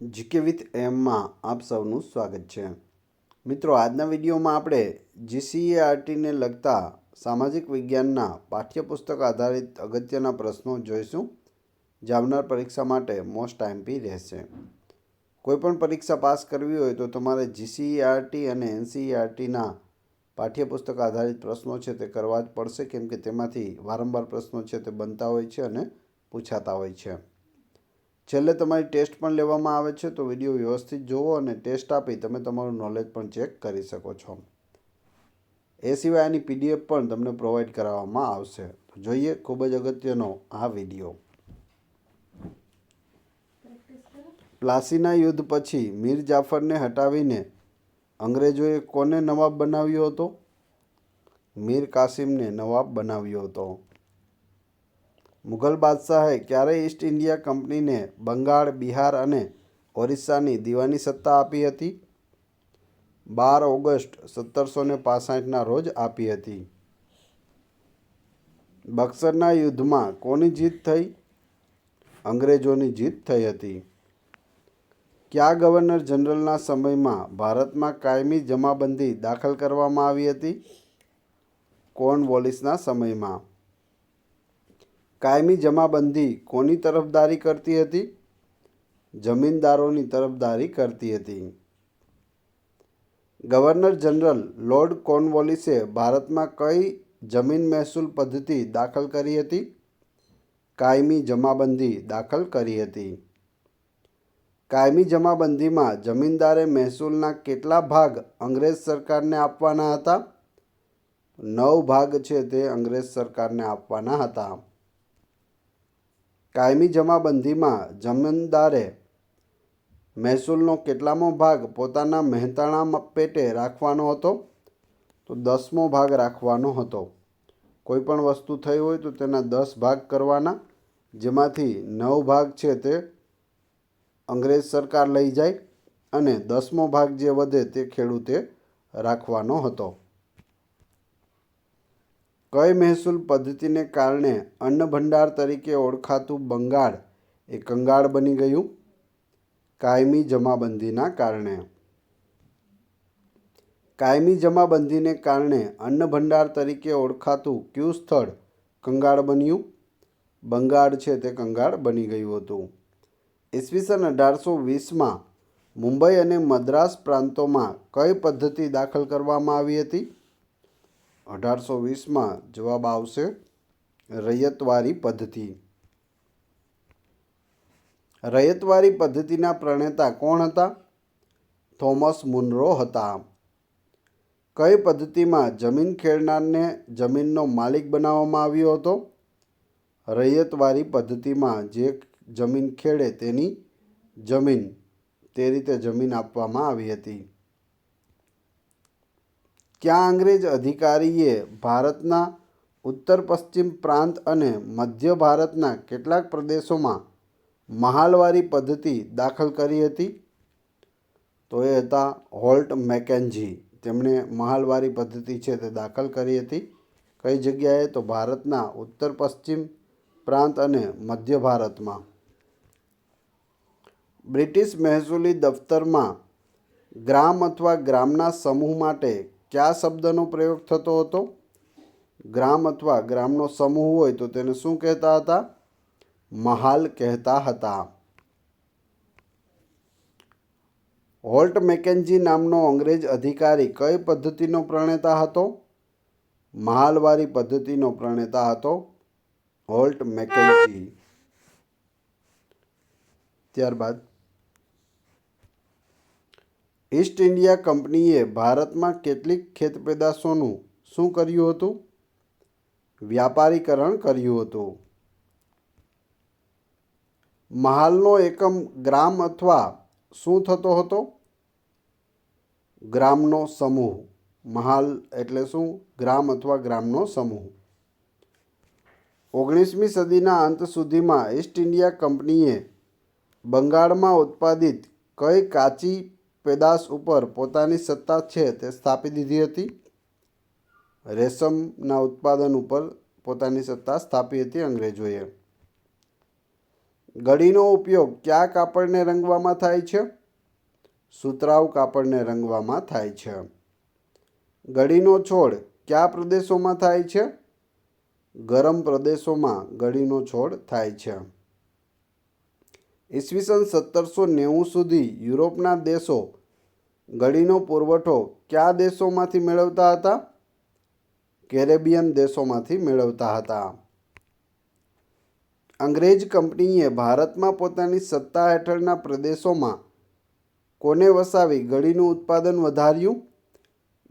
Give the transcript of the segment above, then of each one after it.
GK with એમમાં આપ સૌનું સ્વાગત છે. મિત્રો, આજના વિડીયોમાં આપણે જીસીઈઆરટીને લગતા સામાજિક વિજ્ઞાનના પાઠ્યપુસ્તક આધારિત અગત્યના પ્રશ્નો જોઈશું. જે આવનાર પરીક્ષા માટે મોસ્ટ આઈએમપી રહેશે. કોઈપણ પરીક્ષા પાસ કરવી હોય તો તમારે જીસીઈઆરટી અને એનસીઈઆરટીના પાઠ્યપુસ્તક આધારિત પ્રશ્નો છે તે કરવા જ પડશે, કેમ કે તેમાંથી વારંવાર પ્રશ્નો છે તે બનતા હોય છે અને પૂછાતા હોય છે. છેલ્લે તમારી ટેસ્ટ પણ લેવામાં આવે છે, તો વિડીયો વ્યવસ્થિત જુઓ અને ટેસ્ટ આપી તમે તમારું નોલેજ પણ ચેક કરી શકો છો. એ સિવાય આની પીડીએફ પણ તમને પ્રોવાઈડ કરાવવામાં આવશે. તો જોઈએ ખૂબ જ અગત્યનો આ વિડીયો. પ્લાસીના યુદ્ધ પછી મીર જાફરને હટાવીને અંગ્રેજોએ કોને નવાબ બનાવ્યો હતો? મીર કાસિમને નવાબ બનાવ્યો હતો. મુઘલ બાદશાહે ક્યારે ઈસ્ટ ઇન્ડિયા કંપનીને બંગાળ, બિહાર અને ઓરિસ્સાની દીવાની સત્તા આપી હતી? 12 ઓગસ્ટ 1765ના રોજ આપી હતી. બક્સરના યુદ્ધમાં કોની જીત થઈ? અંગ્રેજોની જીત થઈ હતી. કયા ગવર્નર જનરલના સમયમાં ભારતમાં કાયમી જમાબંધી દાખલ કરવામાં આવી હતી? કોર્નવોલિસના સમયમાં. કાયમી જમાબંધી કોની તરફદારી કરતી હતી? જમીનદારોની તરફદારી કરતી હતી. ગવર્નર જનરલ લોર્ડ કોર્નવોલિસે ભારતમાં કઈ જમીન મહેસૂલ પદ્ધતિ દાખલ કરી હતી? કાયમી જમાબંધી દાખલ કરી હતી. કાયમી જમાબંધીમાં જમીનદારે મહેસૂલના કેટલા ભાગ અંગ્રેજ સરકારને આપવાના હતા? 9 ભાગ છે તે અંગ્રેજ સરકારને આપવાના હતા. કાયમી જમાબંધીમાં જમીનદારે મહેસૂલનો કેટલામો ભાગ પોતાના મહેનતાણા પેટે રાખવાનો હતો? તો 10મો ભાગ રાખવાનો હતો. કોઈ પણ વસ્તુ થઈ હોય તો તેના 10 ભાગ કરવાના, જેમાંથી 9 ભાગ છે તે અંગ્રેજ સરકાર લઈ જાય અને 10મો ભાગ જે વધે તે ખેડૂતે રાખવાનો હતો. કઈ મહેસૂલ પદ્ધતિને કારણે અન્ન ભંડાર તરીકે ઓળખાતું બંગાળ એ કંગાળ બની ગયું? કાયમી જમાબંધીના કારણે. કાયમી જમાબંધીને કારણે અન્ન ભંડાર તરીકે ઓળખાતું કયું સ્થળ કંગાળ બન્યું? બંગાળ છે તે કંગાળ બની ગયું હતું. ઈસવીસન 1820માં મુંબઈ અને મદ્રાસ પ્રાંતોમાં કઈ પદ્ધતિ દાખલ કરવામાં આવી હતી? 1820માં જવાબ આવશે રૈયતવારી પદ્ધતિ. રૈયતવારી પદ્ધતિના પ્રણેતા કોણ હતા? થોમસ મુનરો હતા. કઈ પદ્ધતિમાં જમીન ખેડનારને જમીનનો માલિક બનાવવામાં આવ્યો હતો? રૈયતવારી પદ્ધતિમાં જે જમીન ખેડે તેની જમીન તે રીતે જમીન આપવામાં આવી હતી. કયા અંગ્રેજ અધિકારીએ ભારતના ઉત્તર પશ્ચિમ પ્રાંત અને મધ્ય ભારતના કેટલાક પ્રદેશોમાં મહાલવારી પદ્ધતિ દાખલ કરી હતી? તો એ હતા હોલ્ટ મેકેન્જી. તેમણે મહાલવારી પદ્ધતિ છે તે દાખલ કરી હતી. કઈ જગ્યાએ? તો ભારતના ઉત્તર પશ્ચિમ પ્રાંત અને મધ્ય ભારતમાં. બ્રિટિશ મહેસૂલી દફતરમાં ગ્રામ અથવા ગ્રામના સમૂહ માટે કયા શબ્દનો પ્રયોગ થતો હતો? ગ્રામ અથવા ગ્રામનો સમૂહ હોય તો તેને શું કહેતા હતા? મહાલ કહેતા હતા. હોલ્ટ મેકેન્જી નામનો અંગ્રેજ અધિકારી કઈ પદ્ધતિનો પ્રણેતા હતો? મહાલવારી પદ્ધતિનો પ્રણેતા હતો હોલ્ટ મેકેન્જી. ત્યારબાદ ઈસ્ટ ઇન્ડિયા કંપનીએ ભારતમાં કેટલીક ખેતપેદાશોનું શું કર્યું હતું? વ્યાપારીકરણ કર્યું હતું. મહાલનો એકમ ગ્રામ અથવા શું થતો હતો? ગ્રામનો સમૂહ. મહાલ એટલે શું? ગ્રામ અથવા ગ્રામનો સમૂહ. 19મી સદીના અંત સુધીમાં ઈસ્ટ ઇન્ડિયા કંપનીએ બંગાળમાં ઉત્પાદિત કઈ કાચી પેદાશ ઉપર પોતાની સત્તા છે તે સ્થાપી દીધી હતી? રેશમના ઉત્પાદન ઉપર પોતાની સત્તા સ્થાપી હતી અંગ્રેજોએ. ગળીનો ઉપયોગ કયા કાપડને રંગવામાં થાય છે? સુતરાઉ કાપડને રંગવામાં થાય છે. ગળીનો છોડ કયા પ્રદેશોમાં થાય છે? ગરમ પ્રદેશોમાં ગળીનો છોડ થાય છે. ઈસવીસન 1790 સુધી યુરોપના દેશો ગળીનો પુરવઠો કયા દેશોમાંથી મેળવતા હતા? કેરેબિયન દેશોમાંથી મેળવતા હતા. અંગ્રેજ કંપનીએ ભારતમાં પોતાની સત્તા હેઠળના પ્રદેશોમાં કોને વસાવી ગળીનું ઉત્પાદન વધાર્યું?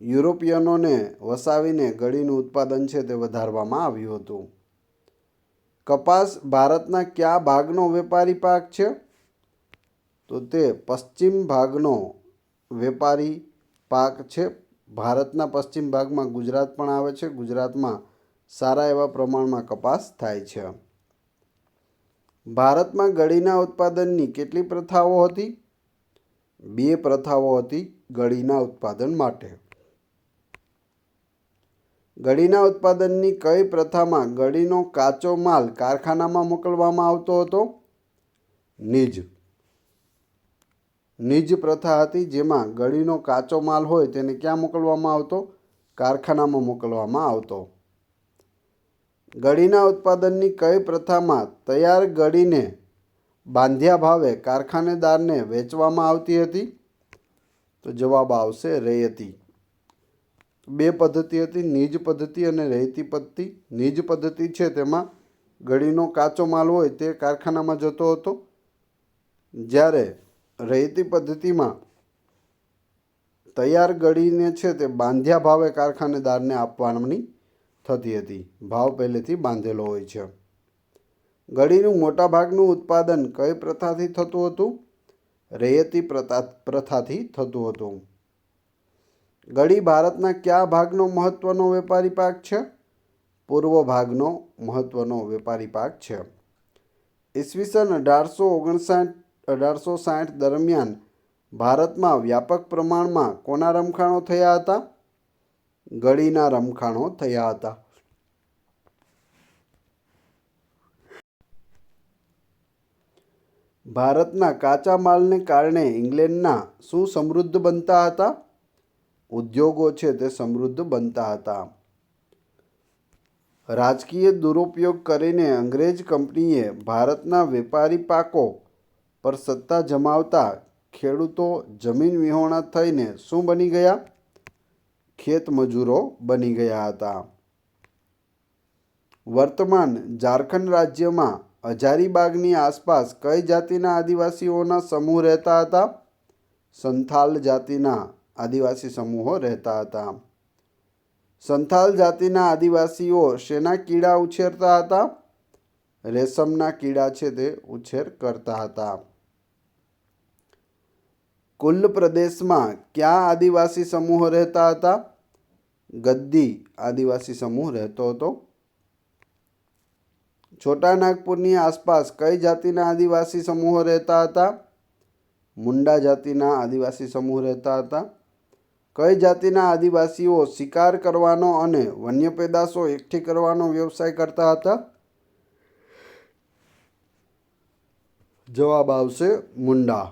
યુરોપિયનોને વસાવીને ગળીનું ઉત્પાદન છે તે વધારવામાં આવ્યું હતું. કપાસ ભારતના કયા ભાગનો વેપારી પાક છે? તો તે પશ્ચિમ ભાગનો વેપારી પાક છે. ભારતના પશ્ચિમ ભાગમાં ગુજરાત પણ આવે છે. ગુજરાતમાં સારા એવા પ્રમાણમાં કપાસ થાય છે. ભારતમાં ગળીના ઉત્પાદનની કેટલી પ્રથાઓ હતી? 2 પ્રથાઓ હતી ગળીના ઉત્પાદન માટે. ગળીના ઉત્પાદનની કઈ પ્રથામાં ગળીનો કાચો માલ કારખાનામાં મોકલવામાં આવતો હતો? નીજ પ્રથા હતી, જેમાં ગળીનો કાચો માલ હોય તેને ક્યાં મોકલવામાં આવતો? કારખાનામાં મોકલવામાં આવતો. ગળીના ઉત્પાદનની કઈ પ્રથામાં તૈયાર ગળીને બાંધ્યા ભાવે કારખાનેદારને વેચવામાં આવતી હતી? તો જવાબ આવશે રૈયતી. 2 પદ્ધતિ હતી, નીજ પદ્ધતિ અને રૈયતી પદ્ધતિ. નીજ પદ્ધતિ છે તેમાં ગળીનો કાચો માલ હોય તે કારખાનામાં જતો હતો, જ્યારે રૈયતી પદ્ધતિમાં તૈયાર ગળીને છે તે બાંધ્યા ભાવે કારખાનેદારને આપવાની થતી હતી. ભાવ પહેલેથી બાંધેલો હોય છે. ગળીનું મોટાભાગનું ઉત્પાદન કઈ પ્રથાથી થતું હતું? રૈયતી પ્રથાથી થતું હતું. ગળી ભારતના કયા ભાગનો મહત્વનો વેપારી પાક છે? પૂર્વ ભાગનો મહત્વનો વેપારી પાક છે. ઈસવીસન 1860 દરમિયાન ભારતમાં વ્યાપક પ્રમાણમાં કોના રમખાણો થયા હતા? ગળીના રમખાણો થયા હતા. ભારતના કાચા માલને કારણે ઇંગ્લેન્ડના શું સમૃદ્ધ બનતા હતા? ઉદ્યોગો છે તે સમૃદ્ધ બનતા હતા. રાજકીય દુરુપયોગ કરીને અંગ્રેજ કંપનીએ ભારતના વેપારી પાકો પર સત્તા જમાવતા ખેડૂતો જમીન વિહોણા થઈને શું બની ગયા? ખેતમજૂરો બની ગયા હતા. વર્તમાન ઝારખંડ રાજ્યમાં હજારીબાગની આસપાસ કઈ જાતિના આદિવાસીઓના સમૂહ રહેતા હતા? સંથાલ જાતિના આદિવાસી સમૂહો રહેતા હતા. સંથાલ જાતિના આદિવાસીઓ શેના કીડા ઉછેરતા હતા? રેશમના કીડા છે તે ઉછેર કરતા હતા. કુલ્લ પ્રદેશમાં કયા આદિવાસી સમૂહ રહેતા હતા? ગદ્દી આદિવાસી સમૂહ રહેતો હતો. છોટા નાગપુરની આસપાસ કઈ જાતિના આદિવાસી સમૂહો રહેતા હતા? મુંડા જાતિના આદિવાસી સમૂહ રહેતા હતા. કઈ જાતિના આદિવાસીઓ શિકાર કરવાનો અને વન્ય પેદાશો એકઠી કરવાનો વ્યવસાય કરતા હતા? જવાબ આવશે મુંડા.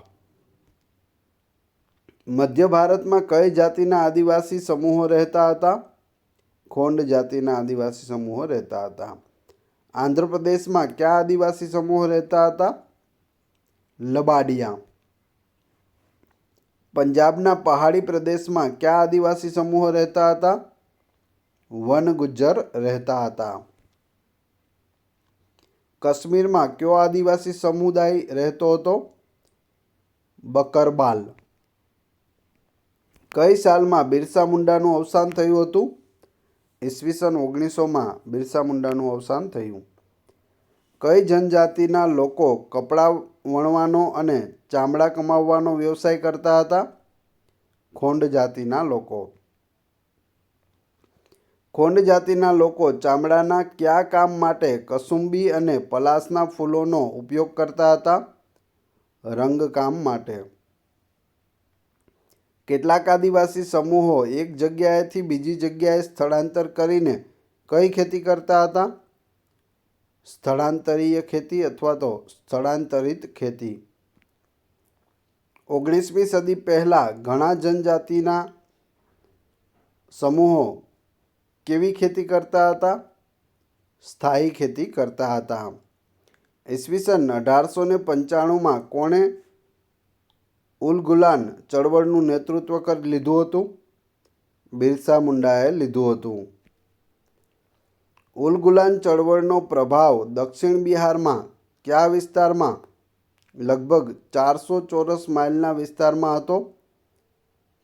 મધ્ય ભારતમાં કઈ જાતિના આદિવાસી સમૂહો રહેતા હતા? ખોંડ જાતિના આદિવાસી સમૂહો રહેતા હતા. આંધ્રપ્રદેશમાં કયા આદિવાસી સમૂહો રહેતા હતા? લબાડિયા. પંજાબના પહાડી પ્રદેશમાં કયા આદિવાસી સમૂહો રહેતા હતા? વન ગુજ્જર રહેતા હતા. કાશ્મીરમાં કયો આદિવાસી સમુદાય રહેતો હતો? બકરબાલ. કઈ સાલમાં બિરસા મુંડાનું અવસાન થયું હતું? ઈસવીસન 1900માં બિરસા મુંડાનું અવસાન થયું. કઈ જનજાતિના લોકો કપડાં વણવાનો અને ચામડા કમાવવાનો વ્યવસાય કરતા હતા? ખોંડ જાતિના લોકો. ખોંડ જાતિના લોકો ચામડાના કયા કામ માટે કસુંબી અને પલાસના ફૂલોનો ઉપયોગ કરતા હતા? રંગકામ માટે. કેટલાક આદિવાસી સમૂહો એક જગ્યાએથી બીજી જગ્યાએ સ્થળાંતર કરીને કઈ ખેતી કરતા હતા? સ્થળાંતરીય ખેતી અથવા તો સ્થળાંતરિત ખેતી। 19મી સદી પહેલાં ઘણા જનજાતિના સમૂહો કેવી ખેતી કરતા હતા? સ્થાયી ખેતી કરતા હતા। ઈસવીસન 1895માં કોણે ઉલગુલાન ચળવળનું નેતૃત્વ કરી લીધું હતું? બિરસા મુંડાએ લીધું હતું। ઉલગુલાન ચળવળનો પ્રભાવ દક્ષિણ બિહારમાં કયા વિસ્તારમાં લગભગ 400 ચોરસ માઇલના વિસ્તારમાં હતો?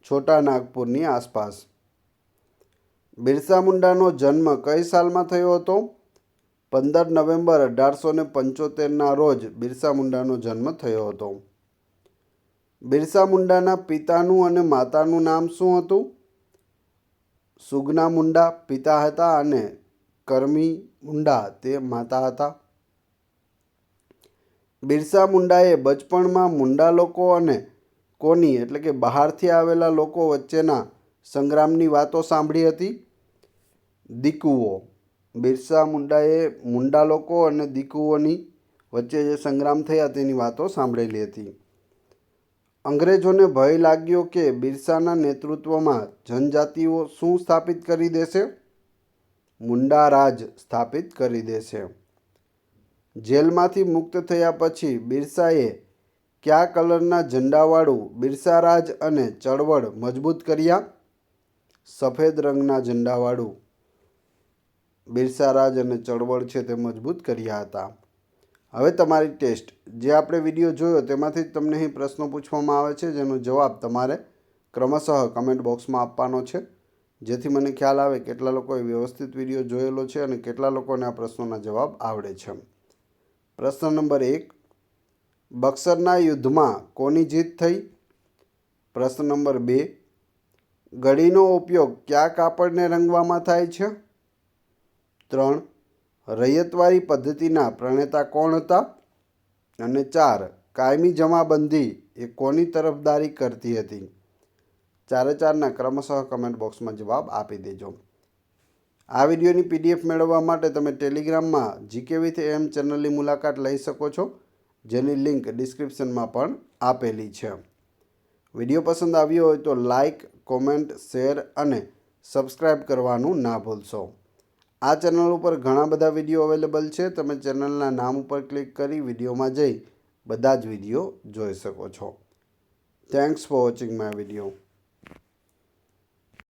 છોટા નાગપુરની આસપાસ। બિરસા મુંડાનો જન્મ કઈ સાલમાં થયો હતો? 15 નવેમ્બર 1875ના રોજ બિરસા મુંડાનો જન્મ થયો હતો। બિરસા મુંડાના પિતાનું અને માતાનું નામ શું હતું? સુગના મુંડા પિતા હતા અને કરમી મુંડા તે માતા હતા। બિરસા મુંડાએ બચપણમાં મુંડા લોકો અને કોની એટલે કે બહારથી આવેલા લોકો વચ્ચેના સંગ્રામની વાતો સાંભળી હતી? દીકુઓ। બિરસા મુંડાએ મુંડા લોકો અને દીકુઓની વચ્ચે જે સંગ્રામ થયા તેની વાતો સાંભળેલી હતી। અંગ્રેજોને ભય લાગ્યો કે બિરસાના નેતૃત્વમાં જનજાતિઓ શું સ્થાપિત કરી દેશે? મુંડા રાજ સ્થાપિત કરી દેશે। જેલમાંથી મુક્ત થયા પછી બિરસાએ કયા કલરના ઝંડાવાળું બિરસા રાજ અને ચળવળ મજબૂત કર્યા? સફેદ રંગના ઝંડાવાળું બિરસા રાજ અને ચળવળ છે તે મજબૂત કર્યા હતા। હવે તમારી ટેસ્ટ, જે આપણે વિડીયો જોયો તેમાંથી જ તમને અહીં પ્રશ્નો પૂછવામાં આવે છે, જેનો જવાબ તમારે ક્રમશઃ કમેન્ટ બોક્સમાં આપવાનો છે, જેથી મને ખ્યાલ આવે કેટલા લોકોએ વ્યવસ્થિત વિડીયો જોયેલો છે અને કેટલા લોકોને આ પ્રશ્નોના જવાબ આવડે છે। પ્રશ્ન નંબર 1, બક્સરના યુદ્ધમાં કોની જીત થઈ? પ્રશ્ન નંબર 2, ગળીનો ઉપયોગ કયા કાપડને રંગવામાં થાય છે? 3, રૈયતવારી પદ્ધતિના પ્રણેતા કોણ હતા? અને 4, કાયમી જમાબંધી એ કોની તરફદારી કરતી હતી? 4-4ના ક્રમશઃ કમેન્ટ બોક્સમાં જવાબ આપી દેજો। આ વિડીયોની PDF મેળવવા માટે તમે ટેલિગ્રામમાં GK with AM ચેનલની મુલાકાત લઈ શકો છો, જેની લિંક ડિસ્ક્રિપ્શનમાં પણ આપેલી છે। વિડીયો પસંદ આવ્યો હોય તો લાઇક, કોમેન્ટ, શેર અને સબસ્ક્રાઈબ કરવાનું ના ભૂલશો। આ ચેનલ ઉપર ઘણા બધા વિડીયો અવેલેબલ છે, તમે ચેનલના નામ ઉપર ક્લિક કરી વિડીયોમાં જઈ બધા જ વિડીયો જોઈ શકો છો। Thanks for watching my video.